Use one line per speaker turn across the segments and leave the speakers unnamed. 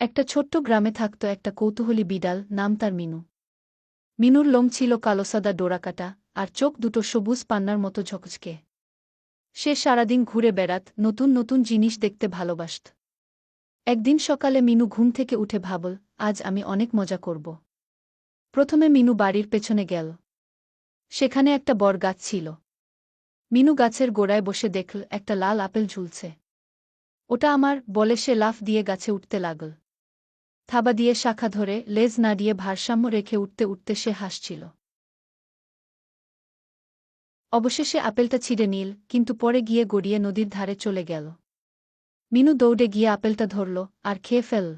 একটা ছোট্ট গ্রামে থাকত একটা কৌতূহলী বিড়াল, নাম তার মিনু। মিনুর লোম ছিল কালোসাদা ডোরাকাটা, আর চোখ দুটো সবুজ পান্নার মতো ঝকঝকে। সে সারাদিন ঘুরে বেড়াত, নতুন নতুন জিনিস দেখতে ভালোবাসত। একদিন সকালে মিনু ঘুম থেকে উঠে ভাবল, আজ আমি অনেক মজা করব। প্রথমে মিনু বাড়ির পেছনে গেল। সেখানে একটা বড় গাছ ছিল। মিনু গাছের গোড়ায় বসে দেখল একটা লাল আপেল ঝুলছে। ওটা আমার, বলে সে লাফ দিয়ে গাছে উঠতে লাগল। থাবা দিয়ে শাখা ধরে, লেজ নাড়িয়ে ভারসাম্য রেখে উঠতে উঠতে সে হাসছিল। অবশেষে আপেলটা ছিঁড়ে নিল, কিন্তু পরে গিয়ে গড়িয়ে নদীর ধারে চলে গেল। মিনু দৌড়ে গিয়ে আপেলটা ধরল, আর খেয়ে ফেল।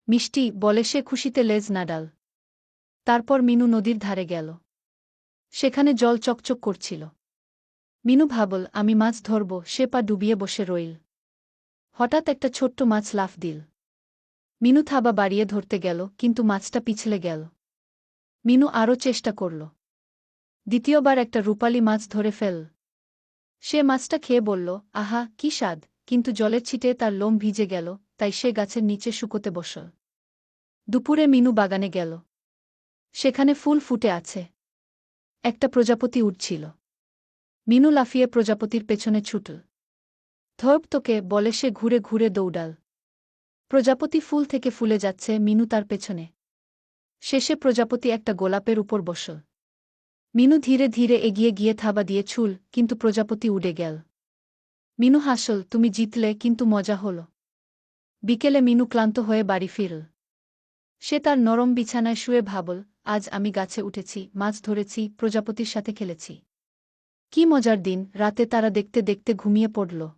মিষ্টি, বলে সে খুশিতে লেজ নাড়াল। তারপর মিনু নদীর ধারে গেল। সেখানে জল চকচক করছিল। মিনু ভাবল, আমি মাছ ধরব। সে পা ডুবিয়ে বসে রইল। হঠাৎ একটা ছোট্ট মাছ লাফ দিল। মিনু থাবা বাড়িয়ে ধরতে গেল, কিন্তু মাছটা পিছলে গেল। মিনু আরও চেষ্টা করল। দ্বিতীয়বার একটা রূপালী মাছ ধরে ফেল। সে মাছটা খেয়ে বলল, আহা, কি স্বাদ! কিন্তু জলের ছিটে তার লোম ভিজে গেল, তাই সে গাছের নিচে শুকোতে বসল। দুপুরে মিনু বাগানে গেল। সেখানে ফুল ফুটে আছে। একটা প্রজাপতি উড়ছিল। মিনু লাফিয়ে প্রজাপতির পেছনে ছুটল। ধরব তোকে, বলে সে ঘুরে ঘুরে দৌড়াল। প্রজাপতি ফুল থেকে ফুলে যাচ্ছে, মিনু তার পেছনে। শেষে প্রজাপতি একটা গোলাপের উপর বসল। মিনু ধীরে ধীরে এগিয়ে গিয়ে থাবা দিয়ে ছুল, কিন্তু প্রজাপতি উড়ে গেল। মিনু হাসল, তুমি জিতলে, কিন্তু মজা হল। বিকেলে মিনু ক্লান্ত হয়ে বাড়ি ফিরল। সে তার নরম বিছানায় শুয়ে ভাবল, আজ আমি গাছে উঠেছি, মাছ ধরেছি, প্রজাপতির সাথে খেলেছি। কি মজার দিন! রাতে তারা দেখতে দেখতে ঘুমিয়ে পড়ল।